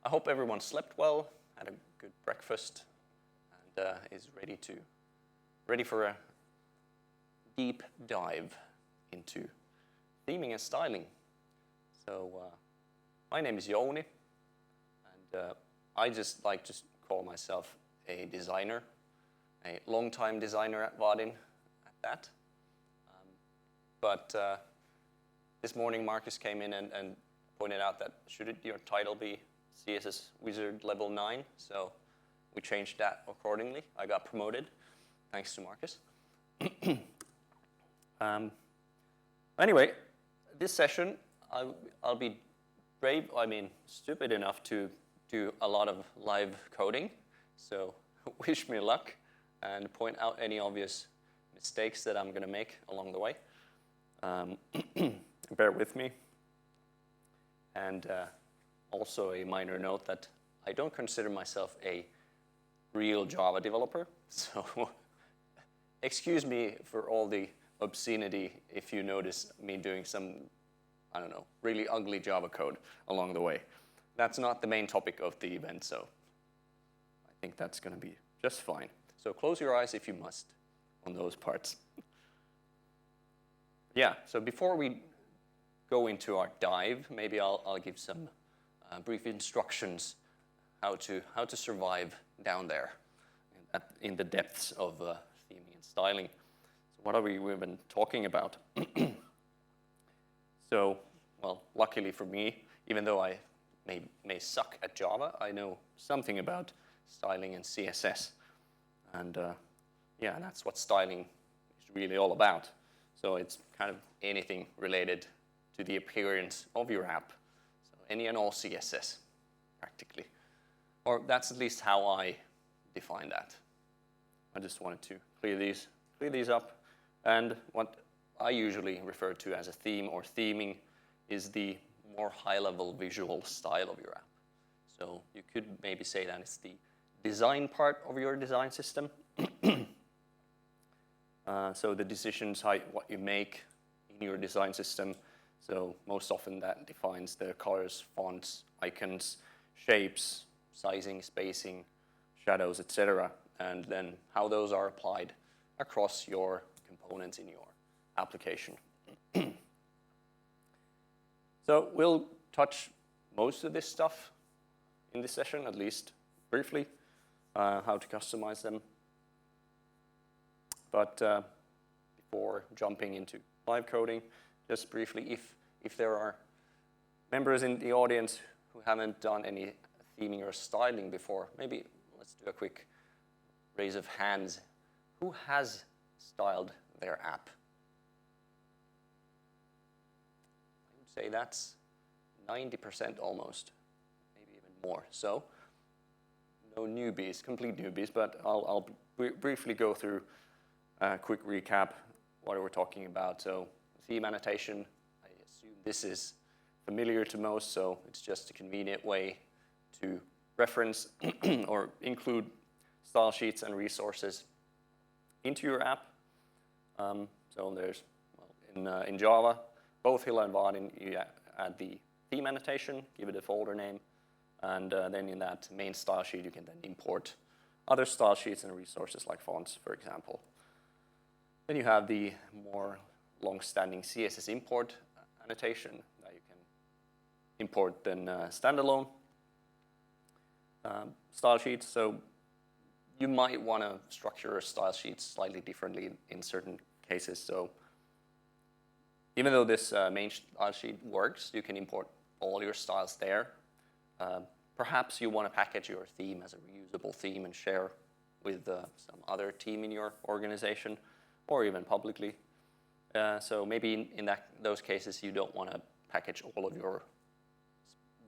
I hope everyone slept well, had a good breakfast, and is ready for a deep dive into theming and styling. So my name is Jouni, and I just like to call myself a designer, a long-time designer at Vaadin at that. But this morning Marcus came in and pointed out that should your title be CSS Wizard Level 9, so we changed that accordingly. I got promoted, thanks to Marcus. Anyway, this session, I'll be stupid enough to do a lot of live coding, so wish me luck and point out any obvious mistakes that I'm going to make along the way. Bear with me. And also a minor note that I don't consider myself a real Java developer, so excuse me for all the obscenity if you notice me doing some, I don't know, really ugly Java code along the way. That's not the main topic of the event, so I think that's going to be just fine. So close your eyes if you must on those parts. Yeah, so before we go into our dive, maybe I'll give some brief instructions how to survive down there in the depths of theming and styling. So what have we've been talking about? So, well, luckily for me, even though I may suck at Java, I know something about styling and CSS. And yeah, that's what styling is really all about. So it's kind of anything related to the appearance of your app. So any and all CSS, practically. Or that's at least how I define that. I just wanted to clear these up. And what I usually refer to as a theme or theming is the more high-level visual style of your app. So you could maybe say that it's the design part of your design system. So the decisions, what you make in your design system. So most often that defines the colors, fonts, icons, shapes, sizing, spacing, shadows, etc. And then how those are applied across your components in your application. So we'll touch most of this stuff in this session, at least briefly, how to customize them. But before jumping into live coding, just briefly, if there are members in the audience who haven't done any theming or styling before, maybe let's do a quick raise of hands. Who has styled their app? I would say that's 90% almost, maybe even more. So no newbies, complete newbies, but I'll briefly go through a quick recap what we're talking about. So theme annotation, I assume this is familiar to most, so it's just a convenient way to reference or include style sheets and resources into your app. So there's, well, in Java, both Hilla and Vaadin, you add the theme annotation, give it a folder name, and then in that main style sheet, you can then import other style sheets and resources like fonts, for example. Then you have the more long-standing CSS import annotation that you can import then standalone style sheets. So you might want to structure a style sheet slightly differently in certain cases. So even though this main style sheet works, you can import all your styles there. Perhaps you want to package your theme as a reusable theme and share with some other team in your organization, or even publicly. So maybe in those cases, you don't want to package all of your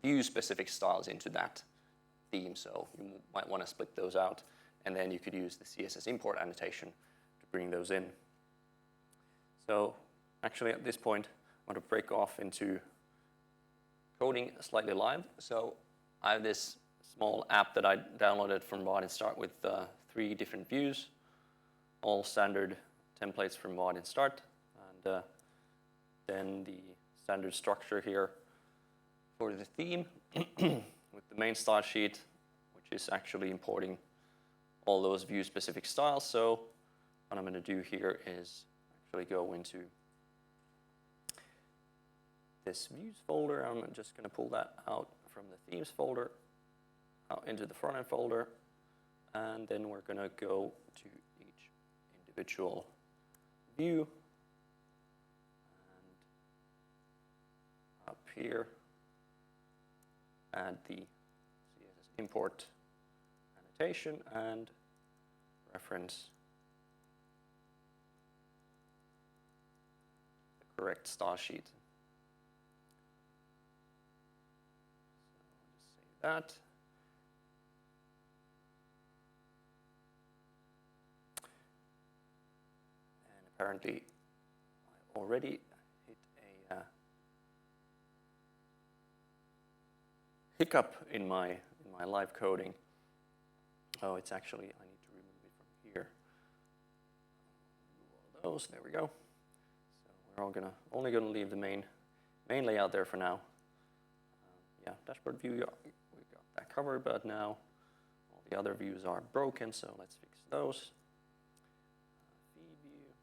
view-specific styles into that theme, so you might want to split those out, and then you could use the CSS import annotation to bring those in. So actually, at this point, I want to break off into coding slightly live. So I have this small app that I downloaded from Vaadin Start with 3 different views, all standard templates from Vaadin Start, and then the standard structure here for the theme. with the main style sheet, which is actually importing all those view-specific styles. So what I'm going to do here is actually go into this views folder. I'm just going to pull that out from the themes folder, out into the front-end folder, and then we're going to go to each individual view. And up here, add the CSS import annotation and reference the correct style sheet. So I'll just save that. And apparently I already hit a hiccup in my live coding. Oh, it's actually, I need to remove it from here. Remove all those, there we go. So we're only gonna leave the main layout there for now. Yeah, dashboard view, we got that covered, but now all the other views are broken, so let's fix those. Feed view,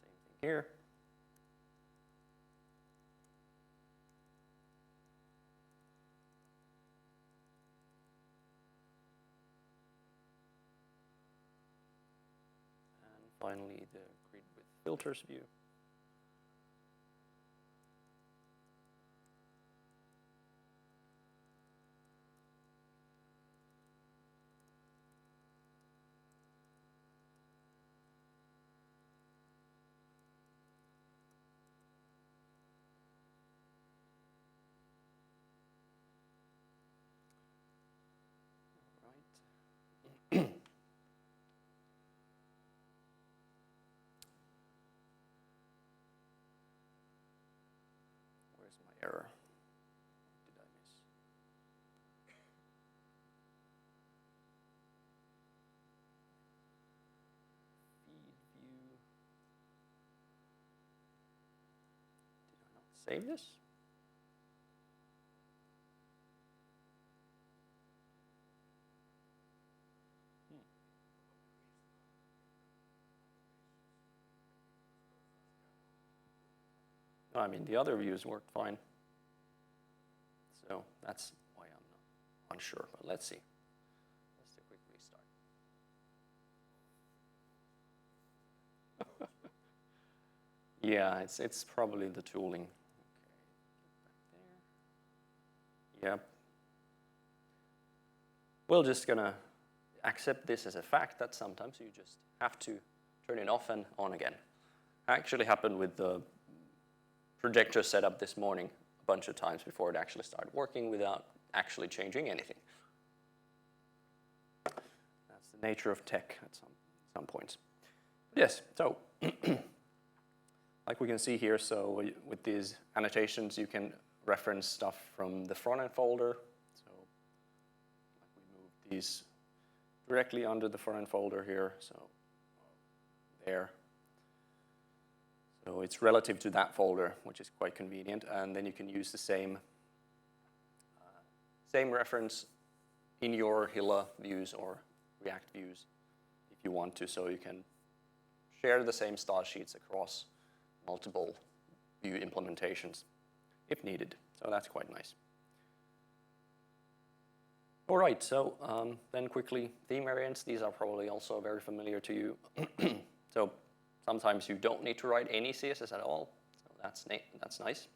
same thing here. Finally, the grid with filters view. All right. Error. What did I miss? Feed view. Did I not save this? No, I mean, the other views worked fine. So that's why I'm not unsure, but let's see. Let's do a quick restart. Yeah, it's probably the tooling. Okay, get back there. Yep. We're just gonna accept this as a fact that sometimes you just have to turn it off and on again. Actually happened with the projector setup this morning a bunch of times before it actually started working without actually changing anything. That's the nature of tech at some points. Yes, so like we can see here, so with these annotations, you can reference stuff from the front-end folder. So like we move these directly under the front-end folder here, so there. So it's relative to that folder, which is quite convenient, and then you can use the same reference in your Hilla views or React views if you want to, so you can share the same style sheets across multiple view implementations if needed. So that's quite nice. All right, so then quickly, theme variants. These are probably also very familiar to you. So sometimes you don't need to write any CSS at all, so that's nice.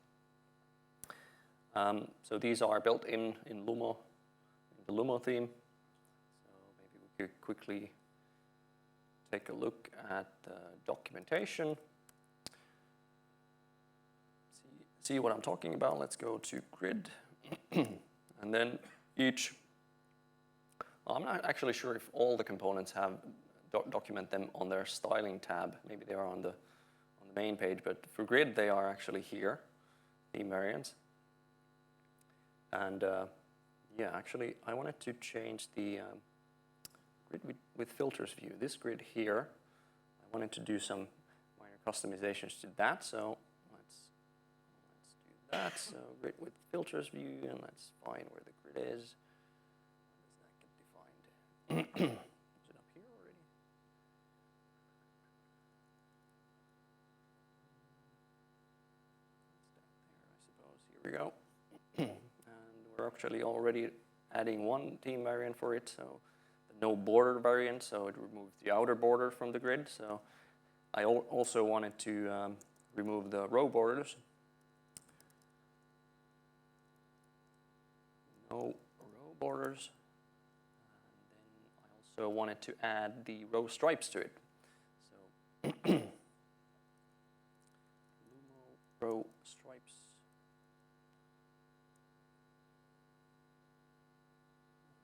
So these are built in Lumo, in the Lumo theme. So maybe we could quickly take a look at the documentation. See what I'm talking about. Let's go to grid. And then each, well, I'm not actually sure if all the components have document them on their styling tab. Maybe they are on the main page, but for grid they are actually here, theme variants. And yeah, actually I wanted to change the grid with filters view. This grid here, I wanted to do some minor customizations to that. So let's do that. So grid with filters view, and let's find where the grid is. How does that get defined? Is it up here already? There, I suppose. Here we go. And we're actually already adding one theme variant for it. So the no border variant. So it removes the outer border from the grid. So I also wanted to remove the row borders. No row borders. And then I also wanted to add the row stripes to it. So row stripes.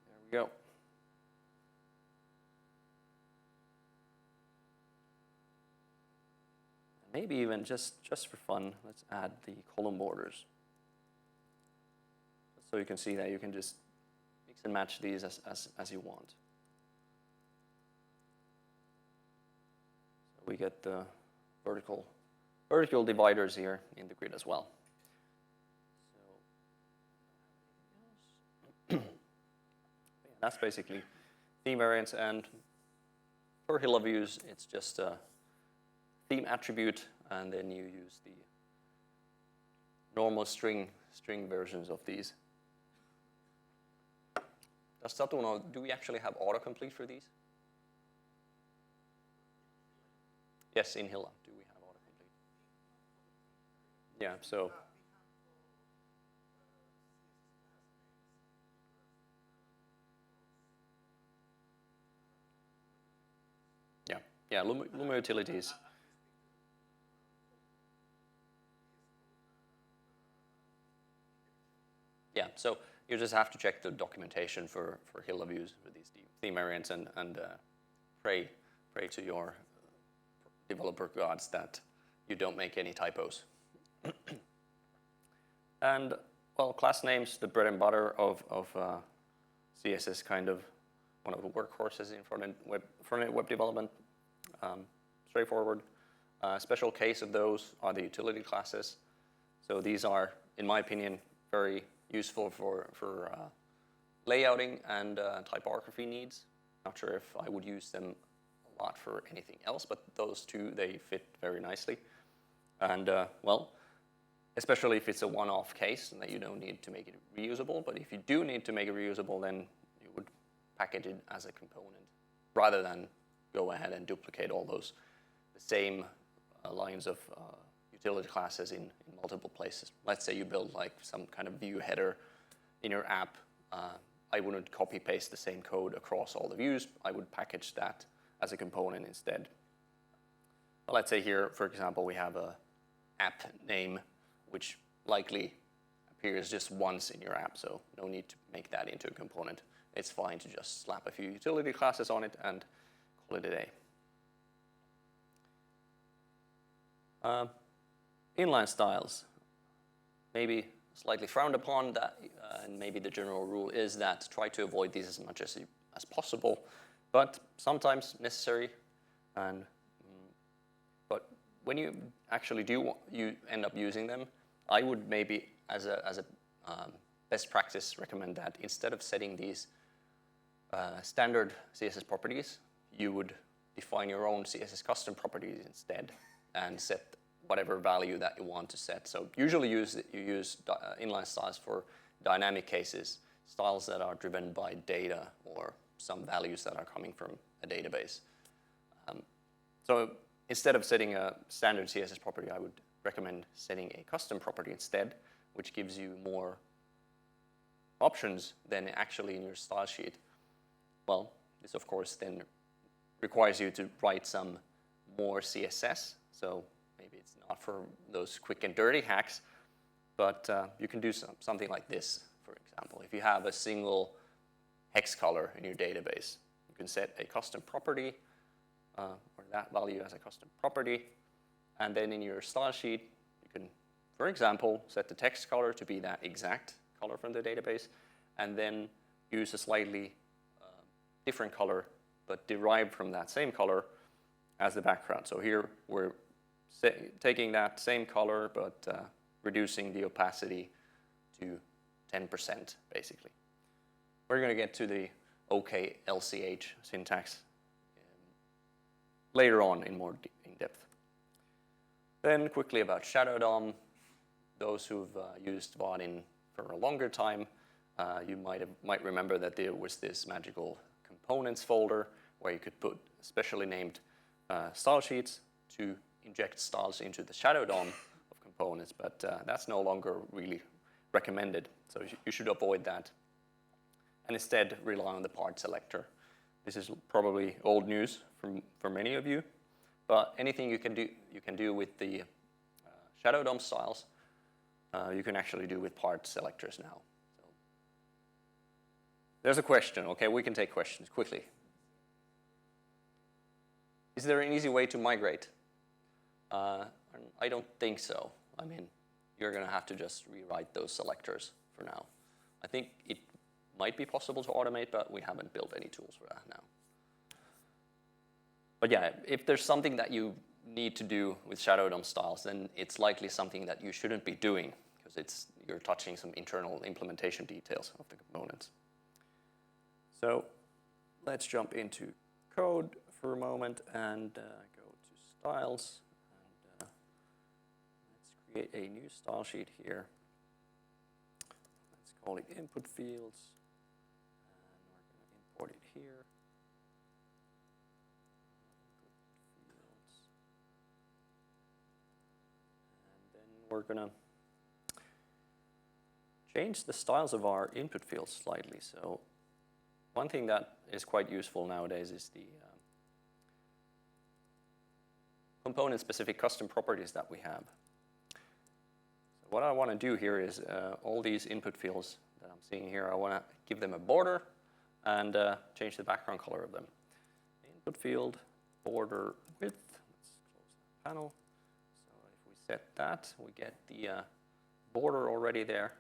There we go. Maybe even just for fun, let's add the column borders. So you can see that you can just mix and match these as you want. So we get the vertical dividers here in the grid as well. So that's basically theme variants, and for Hilla views, it's just a theme attribute, and then you use the normal string versions of these. Does Satu know, do we actually have autocomplete for these? Yes, in Hilla, do we have autocomplete? Yeah, so. Yeah, Luma utilities. Yeah, so you just have to check the documentation for Hilla views with these theme variants and pray to your developer gods that you don't make any typos. And well, class names, the bread and butter of CSS, kind of one of the workhorses in front-end web development. Straightforward. Special case of those are the utility classes. So these are, in my opinion, very useful for layouting and typography needs. Not sure if I would use them a lot for anything else, but those two, they fit very nicely. And well, especially if it's a one-off case and that you don't need to make it reusable. But if you do need to make it reusable, then you would package it as a component rather than go ahead and duplicate all the same lines of utility classes in multiple places. Let's say you build like some kind of view header in your app. I wouldn't copy paste the same code across all the views. I would package that as a component instead. Well, let's say here, for example, we have a app name, which likely appears just once in your app, so no need to make that into a component. It's fine to just slap a few utility classes on it and call it a day. Inline styles, maybe slightly frowned upon, that, and maybe the general rule is that try to avoid these as much as possible, but sometimes necessary. And but when you actually you end up using them, I would maybe, as a best practice, recommend that instead of setting these standard CSS properties, you would define your own CSS custom properties instead and set whatever value that you want to set. So usually you use inline styles for dynamic cases, styles that are driven by data or some values that are coming from a database. So instead of setting a standard CSS property, I would recommend setting a custom property instead, which gives you more options than actually in your style sheet. Well, this of course then requires you to write some more CSS. So maybe it's not for those quick and dirty hacks, but you can do something like this, for example. If you have a single hex color in your database, you can set a custom property, or that value as a custom property, and then in your style sheet, you can, for example, set the text color to be that exact color from the database, and then use a slightly different color, but derived from that same color as the background. So here we're taking that same color, but reducing the opacity to 10%, basically. We're going to get to the OK LCH syntax later on in more in depth. Then quickly about Shadow DOM. Those who've used Vaadin for a longer time, you might remember that there was this magical components folder where you could put specially named style sheets to inject styles into the Shadow DOM of components, but that's no longer really recommended. So you should avoid that and instead rely on the part selector. This is probably old news for many of you, but anything you can do with the Shadow DOM styles, you can actually do with part selectors now. So there's a question. Okay, we can take questions quickly. Is there an easy way to migrate? I don't think so. I mean, you're going to have to just rewrite those selectors for now. I think it might be possible to automate, but we haven't built any tools for that now. But yeah, if there's something that you need to do with Shadow DOM styles, then it's likely something that you shouldn't be doing, because you're touching some internal implementation details of the components. So let's jump into code for a moment and go to styles. And let's create a new style sheet here. Let's call it input fields. And we're going to import it here. And then we're going to change the styles of our input fields slightly. So one thing that is quite useful nowadays is the component-specific custom properties that we have. So what I want to do here is all these input fields that I'm seeing here, I want to give them a border and change the background color of them. Input field, border width. Let's close that panel. So if we set that, we get the border already there.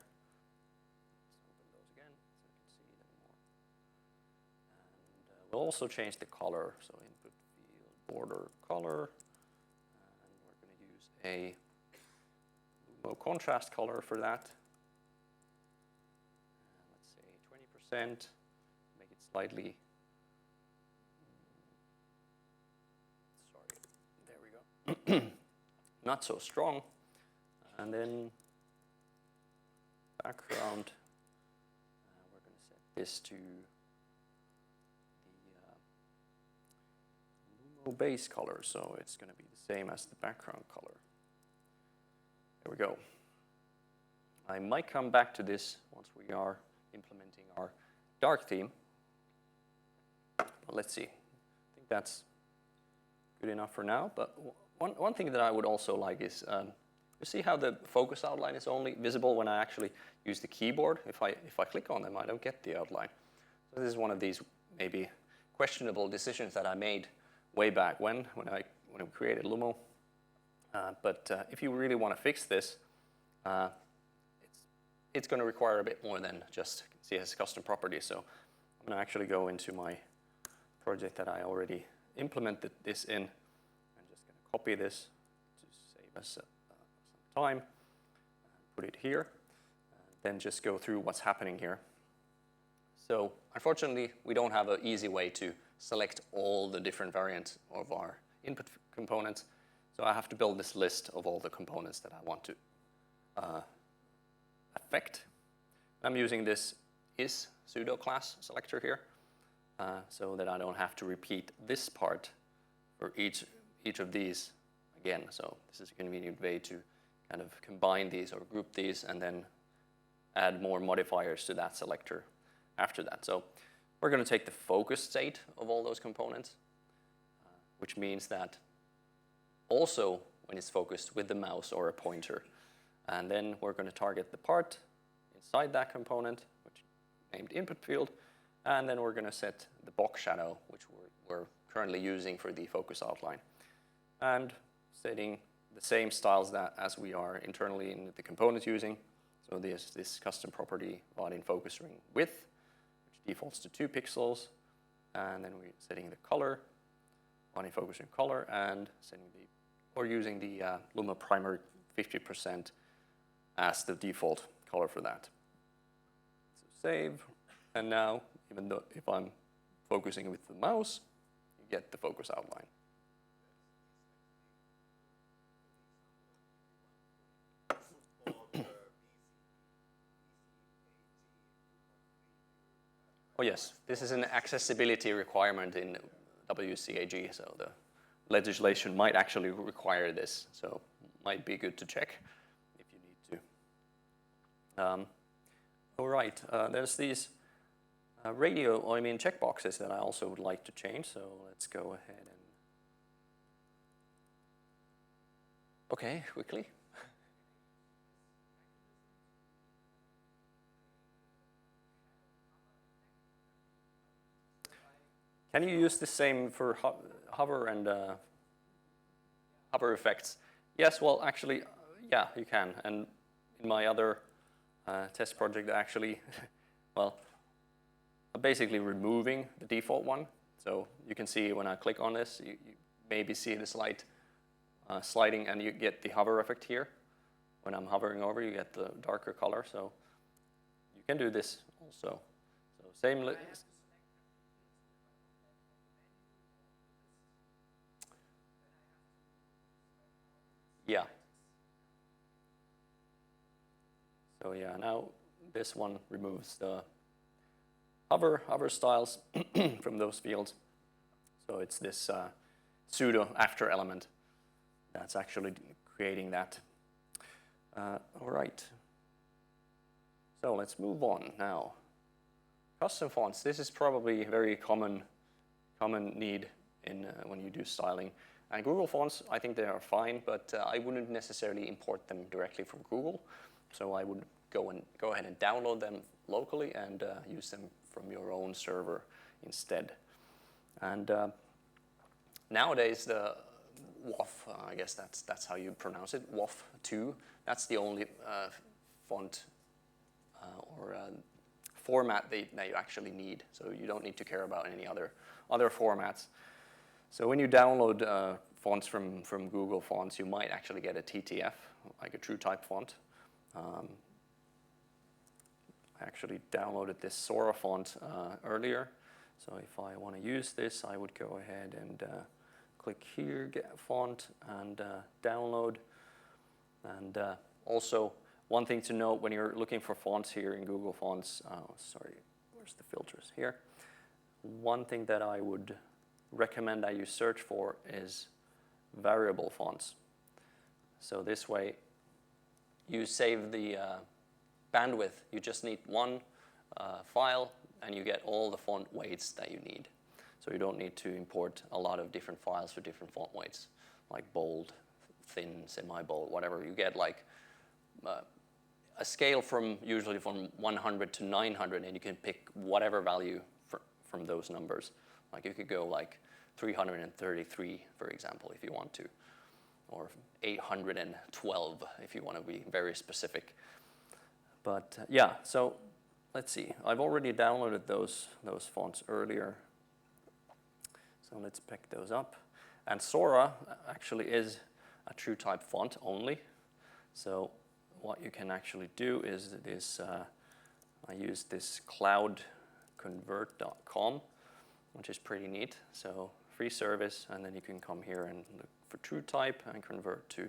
We'll also change the color, so input field border color, and we're going to use a low contrast color for that. Let's say 20%, make it slightly, sorry, there we go, not so strong. And then background, we're going to set this to base color, so it's going to be the same as the background color. There we go. I might come back to this once we are implementing our dark theme. But let's see. I think that's good enough for now. But one thing that I would also like is, you see how the focus outline is only visible when I actually use the keyboard? If I click on them, I don't get the outline. So this is one of these maybe questionable decisions that I made way back when I created Lumo. But if you really want to fix this, it's going to require a bit more than just CSS custom properties. So I'm going to actually go into my project that I already implemented this in. I'm just going to copy this to save us some time. Put it here. Then just go through what's happening here. So unfortunately, we don't have an easy way to select all the different variants of our input components. So I have to build this list of all the components that I want to affect. I'm using this is pseudo class selector here, so that I don't have to repeat this part for each of these again. So this is a convenient way to kind of combine these or group these and then add more modifiers to that selector after that. So we're going to take the focus state of all those components, which means that also when it's focused with the mouse or a pointer. And then we're going to target the part inside that component, which is named input field. And then we're going to set the box shadow, which we're currently using for the focus outline. And setting the same styles as we are internally in the components using. So there's this custom property Vaadin focus ring width, defaults to 2 pixels, and then we're setting the color, Vaadin focus ring color, and setting we're using the Luma primary 50% as the default color for that. So save, and now, even though if I'm focusing with the mouse, you get the focus outline. Oh yes, this is an accessibility requirement in WCAG, so the legislation might actually require this, so might be good to check if you need to. All right, there's these checkboxes that I also would like to change, so let's go ahead and... Okay, quickly. Can you use the same for hover and hover effects? Yes, well, actually, yeah, you can. And in my other test project, actually, well, I'm basically removing the default one. So you can see when I click on this, you maybe see the slide sliding, and you get the hover effect here. When I'm hovering over, you get the darker color. So you can do this also. So same. Yeah. So yeah, now this one removes the hover styles from those fields. So it's this pseudo after element that's actually creating that. All right. So let's move on now. Custom fonts. This is probably a very common need in when you do styling. And Google fonts, I think they are fine, but I wouldn't necessarily import them directly from Google. So I would go ahead and download them locally and use them from your own server instead. And nowadays the WOF, I guess that's how you pronounce it, WOF 2. That's the only font or format that you actually need. So you don't need to care about any other formats. So when you download fonts from Google Fonts, you might actually get a TTF, like a true type font. I actually downloaded this Sora font earlier. So if I want to use this, I would go ahead and click here, get font, and download. And also, one thing to note when you're looking for fonts here in Google Fonts, sorry, where's the filters here? One thing that I would recommend that you search for is variable fonts. So this way, you save the bandwidth. You just need one file, and you get all the font weights that you need. So you don't need to import a lot of different files for different font weights, like bold, thin, semi-bold, whatever. You get like a scale usually from 100 to 900, and you can pick whatever value from those numbers. Like you could go like 333, for example, if you want to, or 812 if you want to be very specific. But yeah, so let's see. I've already downloaded those fonts earlier. So let's pick those up. And Sora actually is a true type font only. So what you can actually do is this, I use this cloudconvert.com, which is pretty neat. So free service, and then you can come here and look for true type and convert to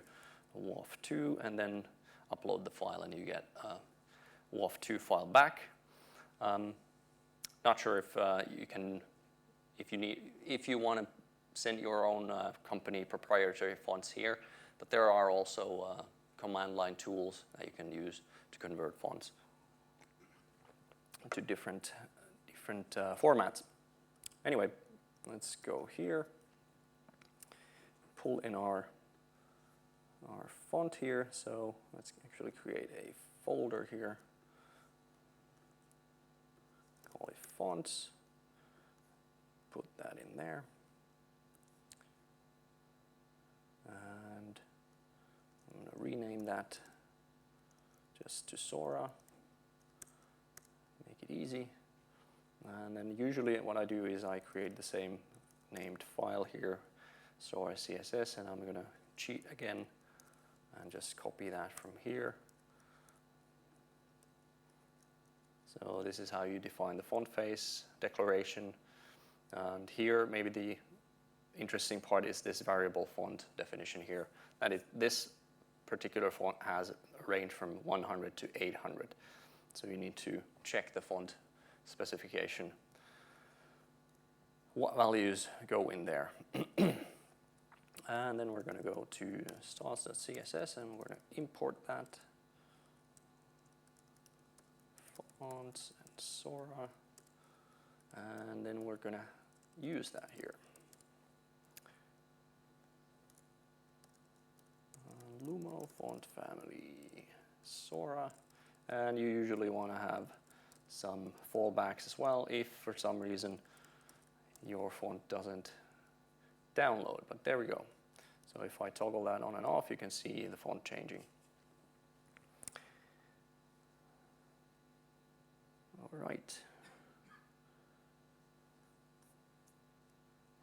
WOF2, and then upload the file, and you get a WOF2 file back. Not sure if if you want to send your own company proprietary fonts here, but there are also command line tools that you can use to convert fonts to different formats. Anyway, let's go here, pull in our font here. So let's actually create a folder here, call it fonts, put that in there, and I'm going to rename that just to Sora, make it easy. And then usually what I do is I create the same named file here, Sora CSS, and I'm going to cheat again and just copy that from here So this is how you define the font face declaration. And here, maybe the interesting part is this variable font definition here. That this particular font has a range from 100 to 800. So you need to check the font specification, what values go in there. And then we're going to go to styles.css and we're going to import that. Fonts and Sora. And then we're going to use that here. Lumo font family, Sora. And you usually want to have some fallbacks as well if for some reason your font doesn't download. But there we go. So if I toggle that on and off, you can see the font changing. All right.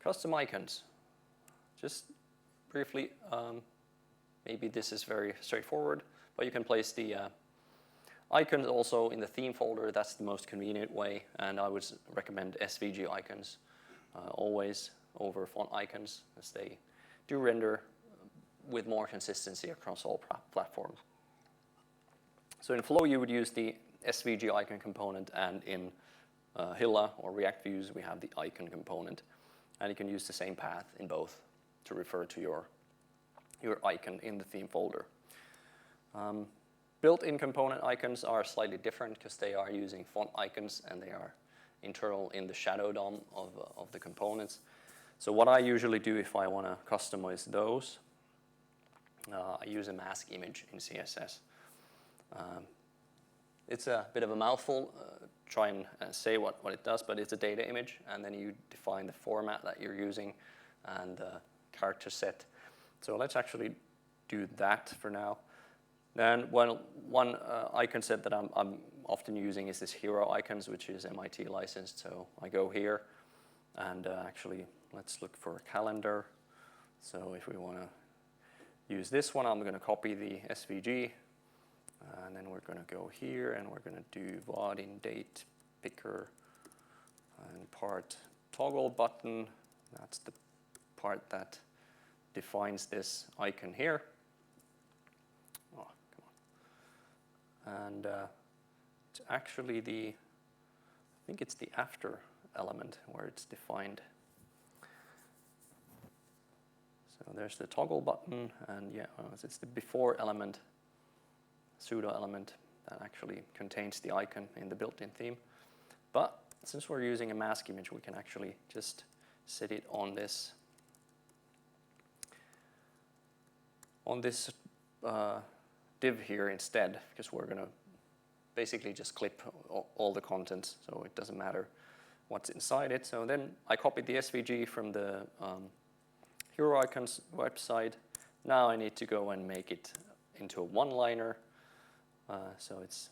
Custom icons. Just briefly, maybe this is very straightforward, but you can place the icons also in the theme folder. That's the most convenient way, and I would recommend SVG icons always over font icons, as they do render with more consistency across all platforms. So in Flow, you would use the SVG icon component, and in Hilla or React Views, we have the icon component. And you can use the same path in both to refer to your icon in the theme folder. Built-in component icons are slightly different because they are using font icons and they are internal in the shadow DOM of the components. So what I usually do if I want to customize those, I use a mask image in CSS. It's a bit of a mouthful, try and say what it does, but it's a data image, and then you define the format that you're using and the character set. So let's actually do that for now. Then one icon set that I'm often using is this hero icons, which is MIT licensed. So I go here, and actually let's look for a calendar. So if we want to use this one, I'm going to copy the SVG. And then we're going to go here, and we're going to do Vaadin date picker and part toggle button. That's the part that defines this icon here. Oh, come on. And it's actually I think it's the after element where it's defined. So there's the toggle button, and yeah, it's the before element, pseudo element that actually contains the icon in the built-in theme. But since we're using a mask image, we can actually just set it on this div here instead, because we're going to basically just clip all the contents, so it doesn't matter what's inside it. So then I copied the SVG from the Hero Icons website. Now I need to go and make it into a one-liner. So it's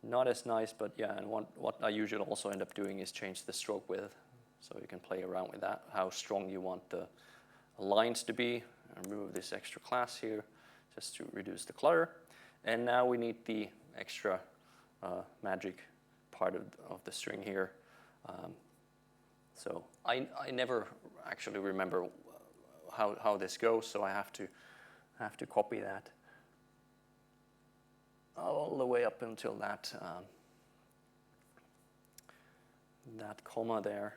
not as nice, but yeah, and what I usually also end up doing is change the stroke width, so you can play around with that, how strong you want the lines to be. I remove this extra class here just to reduce the clutter. And now we need the extra magic part of the string here. So I never actually remember how this goes, so I have to copy that all the way up until that comma there.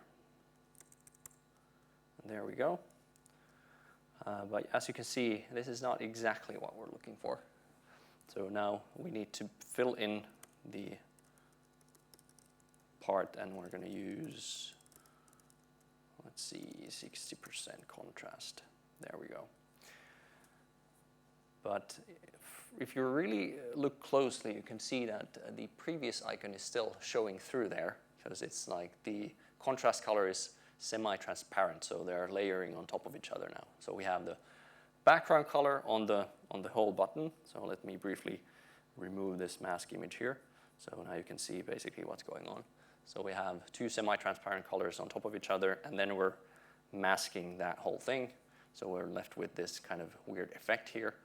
And there we go. But as you can see, this is not exactly what we're looking for. So now we need to fill in the part, and we're going to use, let's see, 60% contrast. There we go. But if you really look closely, you can see that the previous icon is still showing through there, because it's like the contrast color is semi-transparent, so they're layering on top of each other now. So we have the background color on the whole button. So let me briefly remove this mask image here. So now you can see basically what's going on. So we have two semi-transparent colors on top of each other, and then we're masking that whole thing. So we're left with this kind of weird effect here.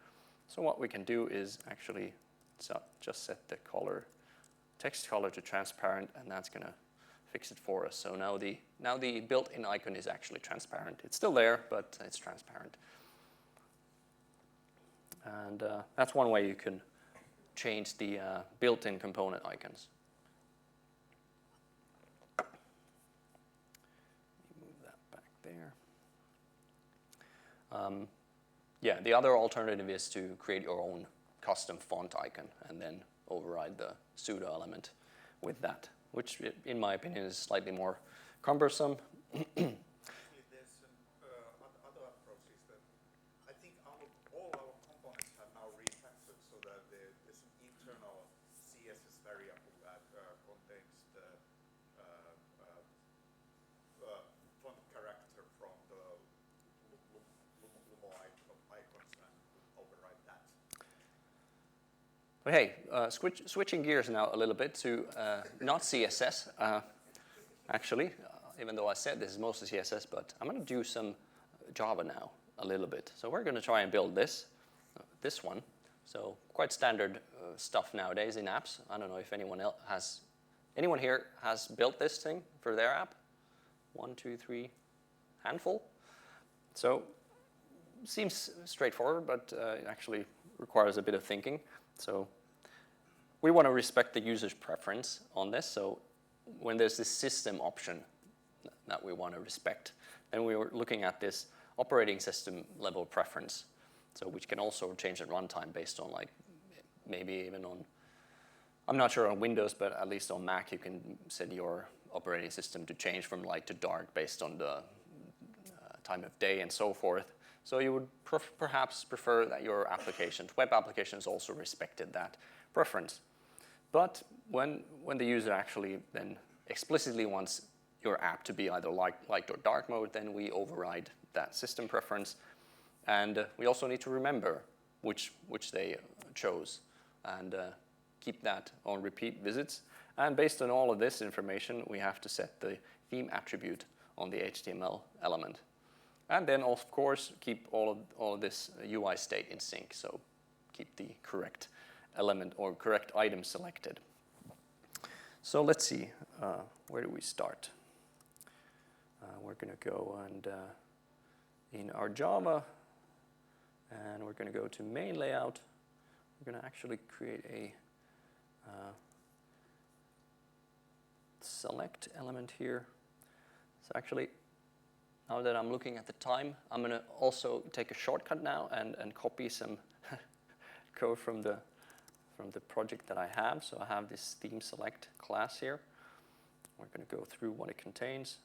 So what we can do is actually just set the color text color to transparent, and that's going to fix it for us. So now the built-in icon is actually transparent. It's still there, but it's transparent. And that's one way you can change the built-in component icons. Move that back there. Yeah, the other alternative is to create your own custom font icon and then override the pseudo element with that, which in my opinion is slightly more cumbersome. There's some other approaches that I think all our components have now refactored so that there's an internal CSS variable that contains the font character from the Lumo icons and override that. But hey, switching gears now a little bit to not CSS, actually, even though I said this is mostly CSS, but I'm going to do some Java now a little bit. So we're going to try and build this one. So quite standard stuff nowadays in apps. I don't know if anyone here has built this thing for their app? 1, 2, 3, handful. So seems straightforward, but it actually requires a bit of thinking. So we want to respect the user's preference on this. So when there's this system option that we want to respect, then we were looking at this operating system level preference. So which can also change at runtime based on like maybe even on, I'm not sure on Windows, but at least on Mac you can set your operating system to change from light to dark based on the time of day and so forth. So you would perhaps prefer that your applications, web applications, also respected that preference. But when the user actually then explicitly wants your app to be either light or dark mode, then we override that system preference. And we also need to remember which they chose and keep that on repeat visits. And based on all of this information, we have to set the theme attribute on the HTML element. And then, of course, keep all of this UI state in sync. So keep the correct element or correct item selected. So let's see, where do we start? We're going to go and in our Java, and we're going to go to main layout. We're going to actually create a select element here. So actually, now that I'm looking at the time, I'm going to also take a shortcut now and copy some code from the project that I have. So I have this theme select class here. We're going to go through what it contains.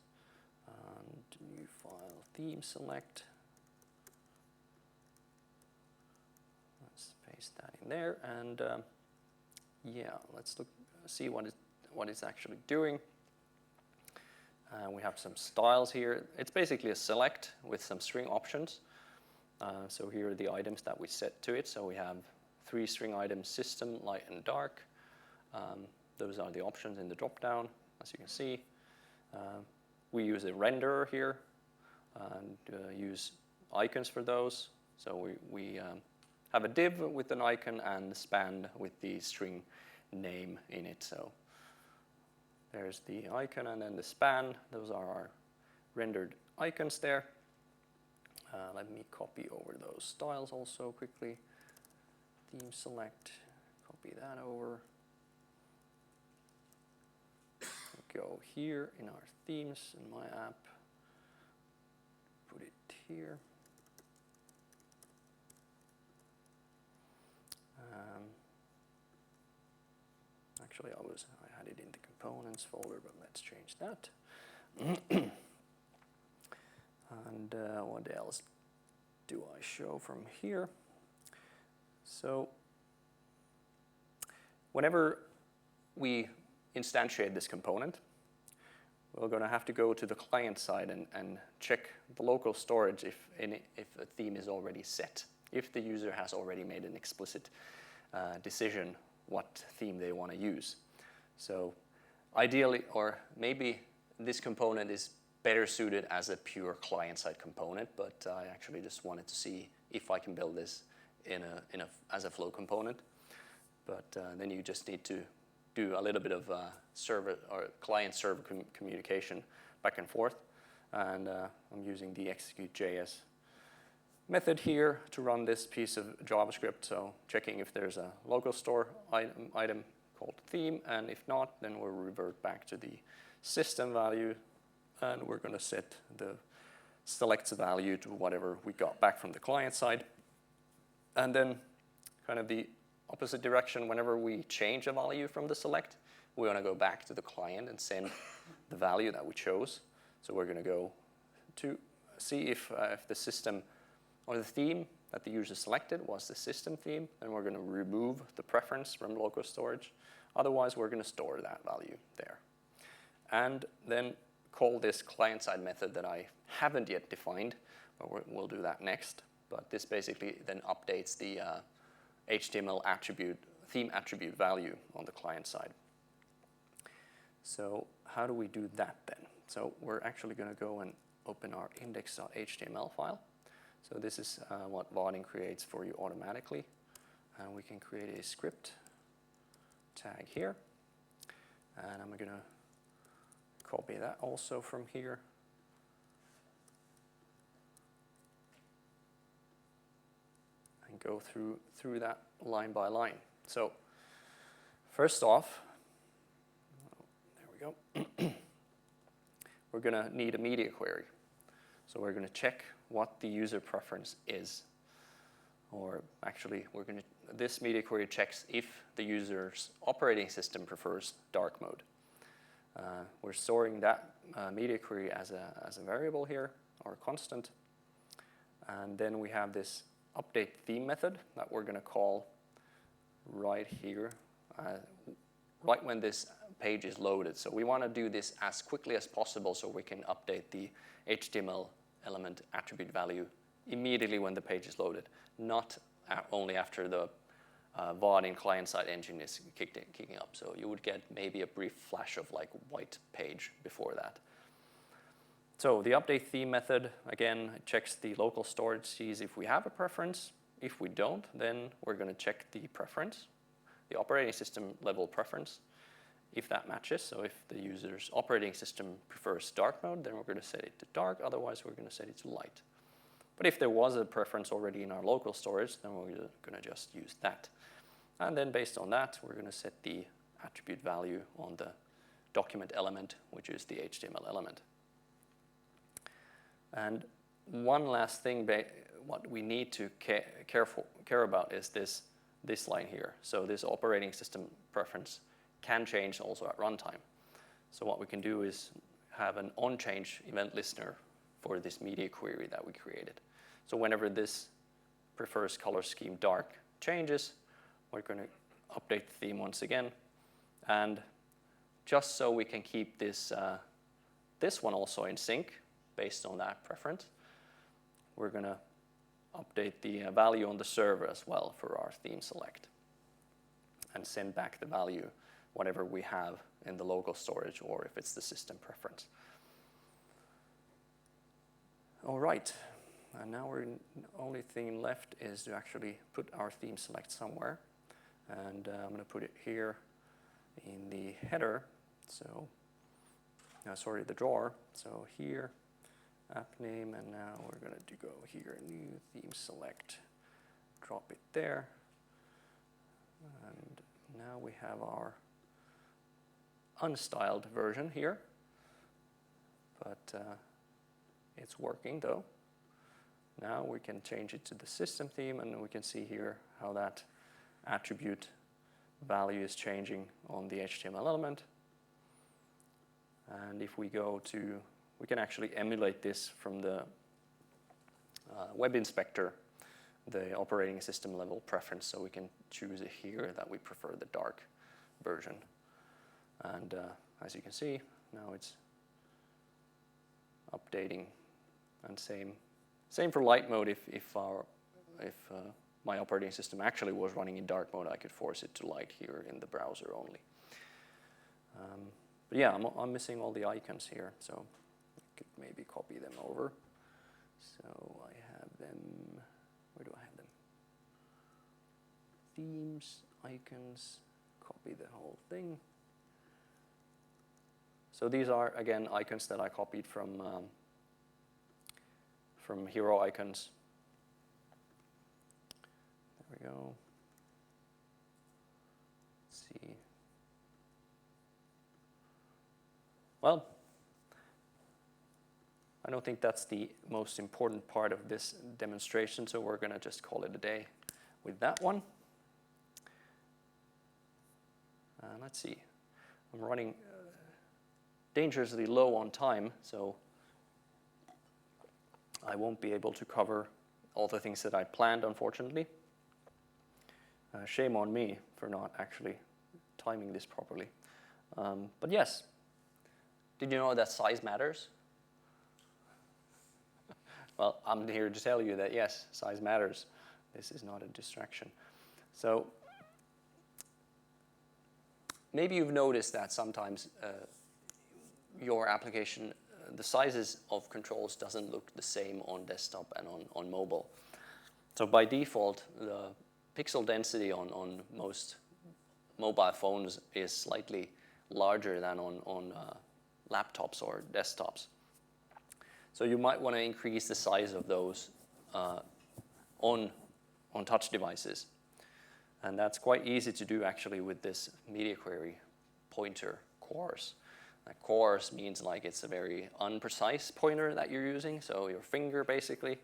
And new file theme select. Let's paste that in there, and yeah, let's see what it's actually doing. We have some styles here. It's basically a select with some string options. So here are the items that we set to it. So we have 3 string items: system, light, and dark. Those are the options in the drop-down, as you can see. We use a renderer here and use icons for those. So we have a div with an icon and span with the string name in it. So there's the icon and then the span. Those are our rendered icons there. Let me copy over those styles also quickly. Theme select, copy that over. Go here in our themes in my app, put it here. Actually, I had it in the components folder, but let's change that. And what else do I show from here? So whenever we instantiate this component, we're going to have to go to the client side and check the local storage if a theme is already set, if the user has already made an explicit decision what theme they want to use. So ideally, or maybe this component is better suited as a pure client-side component, but I actually just wanted to see if I can build this as a flow component. But then you just need to do a little bit of server or client-server communication back and forth. And I'm using the execute.js method here to run this piece of JavaScript. So checking if there's a local store item called theme, and if not, then we'll revert back to the system value, and we're going to set the selects value to whatever we got back from the client side. And then kind of the opposite direction, whenever we change a value from the select, we want to go back to the client and send the value that we chose. So we're going to go to see if the system or the theme that the user selected was the system theme, and we're going to remove the preference from local storage. Otherwise, we're going to store that value there. And then call this client-side method that I haven't yet defined, but we'll do that next. But this basically then updates the HTML attribute, theme attribute value on the client side. So how do we do that then? So we're actually going to go and open our index.html file. So this is what Vaadin creates for you automatically. And we can create a script tag here. And I'm going to copy that also from here. And go through that line by line. So first off, there we go. We're going to need a media query. So we're going to check what the user preference is. Or actually, this media query checks if the user's operating system prefers dark mode. We're storing that media query as a variable here, or a constant. And then we have this update theme method that we're going to call right here, right when this page is loaded. So we want to do this as quickly as possible so we can update the HTML element attribute value immediately when the page is loaded, not only after the Vaadin client-side engine is kicking up. So you would get maybe a brief flash of like white page before that. So the update theme method, again, checks the local storage, sees if we have a preference. If we don't, then we're going to check the preference, the operating system level preference, if that matches. So if the user's operating system prefers dark mode, then we're going to set it to dark. Otherwise, we're going to set it to light. But if there was a preference already in our local storage, then we're going to just use that. And then based on that, we're going to set the attribute value on the document element, which is the HTML element. And one last thing, what we need to care about is this line here. So this operating system preference can change also at runtime. So what we can do is have an onChange event listener for this media query that we created. So whenever this prefers color scheme dark changes, we're going to update the theme once again. And just so we can keep this one also in sync based on that preference, we're going to update the value on the server as well for our theme select and send back the value whatever we have in the local storage or if it's the system preference. All right, and now the only thing left is to actually put our theme select somewhere. And I'm going to put it here in the header. So, sorry, the drawer. So here, app name, and now we're going to go here, new theme select, drop it there. And now we have our unstyled version here, but it's working though. Now we can change it to the system theme, and we can see here how that attribute value is changing on the HTML element. And if we go to, we can actually emulate this from the web inspector, the operating system level preference, so we can choose here that we prefer the dark version. And as you can see, now it's updating. And same for light mode. If my operating system actually was running in dark mode, I could force it to light here in the browser only. But yeah, I'm missing all the icons here, so I could maybe copy them over. So I have them, where do I have them? Themes, icons, copy. copy the whole thing. So these are, again, icons that I copied from Hero Icons. There we go. Let's see. Well, I don't think that's the most important part of this demonstration, so we're going to just call it a day with that one. Let's see. I'm running dangerously low on time, so I won't be able to cover all the things that I planned, unfortunately. Shame on me for not actually timing this properly. But yes, did you know that size matters? Well, I'm here to tell you that yes, size matters. This is not a distraction. So maybe you've noticed that sometimes your application, the sizes of controls doesn't look the same on desktop and on mobile. So by default, the pixel density on most mobile phones is slightly larger than on laptops or desktops. So you might want to increase the size of those on touch devices. And that's quite easy to do actually with this media query pointer coarse. Coarse means like it's a very unprecise pointer that you're using, so your finger basically.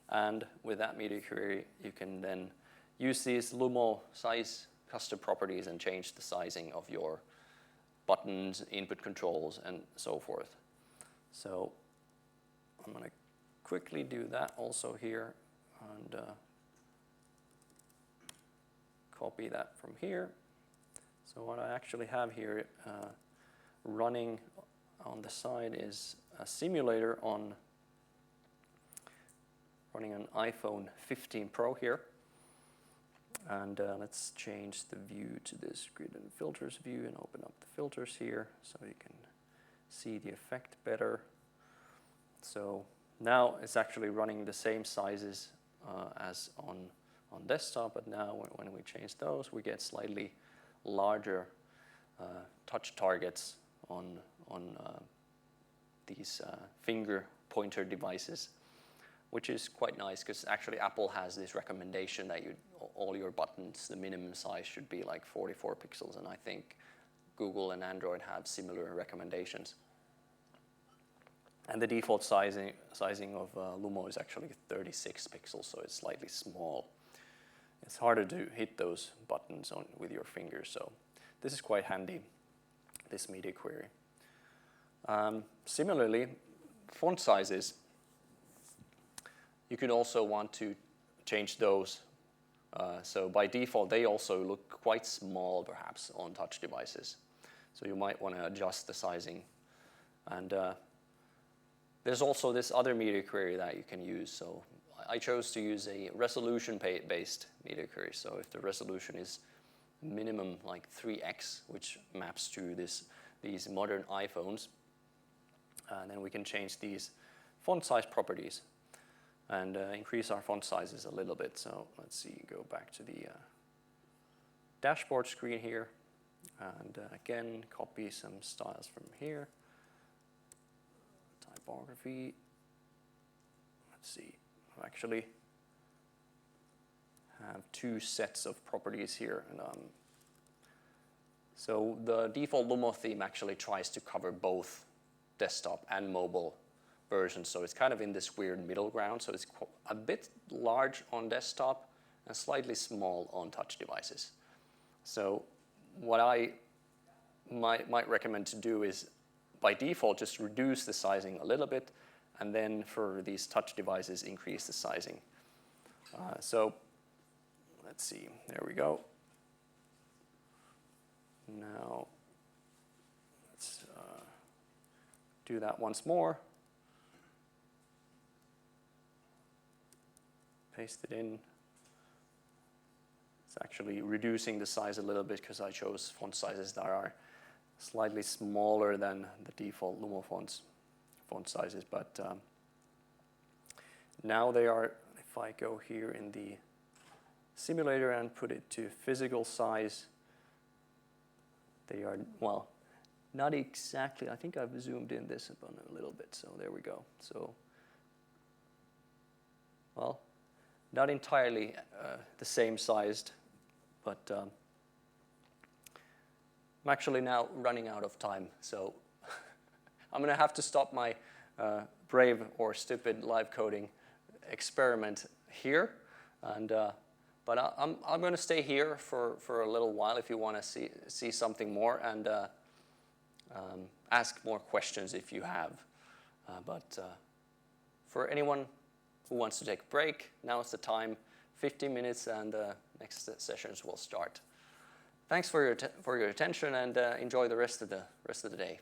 And with that media query, you can then use these Lumo size custom properties and change the sizing of your buttons, input controls, and so forth. So I'm going to quickly do that also here and copy that from here. So what I actually have here running on the side is a simulator running an iPhone 15 Pro here. And let's change the view to this grid and filters view and open up the filters here so you can see the effect better. So now it's actually running the same sizes as on desktop, but now when we change those, we get slightly larger touch targets on these finger pointer devices, which is quite nice because actually Apple has this recommendation that all your buttons, the minimum size should be like 44 pixels, and I think Google and Android have similar recommendations. And the default sizing of Lumo is actually 36 pixels, so it's slightly small. It's harder to hit those buttons with your fingers, so this is quite handy, this media query. Similarly, font sizes, you could also want to change those. So by default, they also look quite small, perhaps, on touch devices. So you might want to adjust the sizing. And there's also this other media query that you can use. So I chose to use a resolution-based media query. So if the resolution is minimum like 3x, which maps to these modern iPhones, then we can change these font size properties and increase our font sizes a little bit. So let's see, go back to the dashboard screen here, and again, copy some styles from here. Typography. Let's see, I actually have two sets of properties here. And so the default Lumo theme actually tries to cover both desktop and mobile versions. So it's kind of in this weird middle ground. So it's a bit large on desktop and slightly small on touch devices. So what I might recommend to do is by default just reduce the sizing a little bit, and then for these touch devices increase the sizing. So let's see, there we go. Now let's do that once more. Paste it in. It's actually reducing the size a little bit because I chose font sizes that are slightly smaller than the default Lumo font sizes. But now they are, if I go here in the simulator and put it to physical size, They are, well, not exactly. I think I've zoomed in this upon a little bit, so there we go. So, well, not entirely the same sized, but I'm actually now running out of time, so I'm going to have to stop my brave or stupid live coding experiment here, and but I'm going to stay here for a little while if you want to see something more, and ask more questions if you have. But for anyone who wants to take a break, now is the time. 15 minutes, and next sessions will start. Thanks for your attention, and enjoy the rest of the day.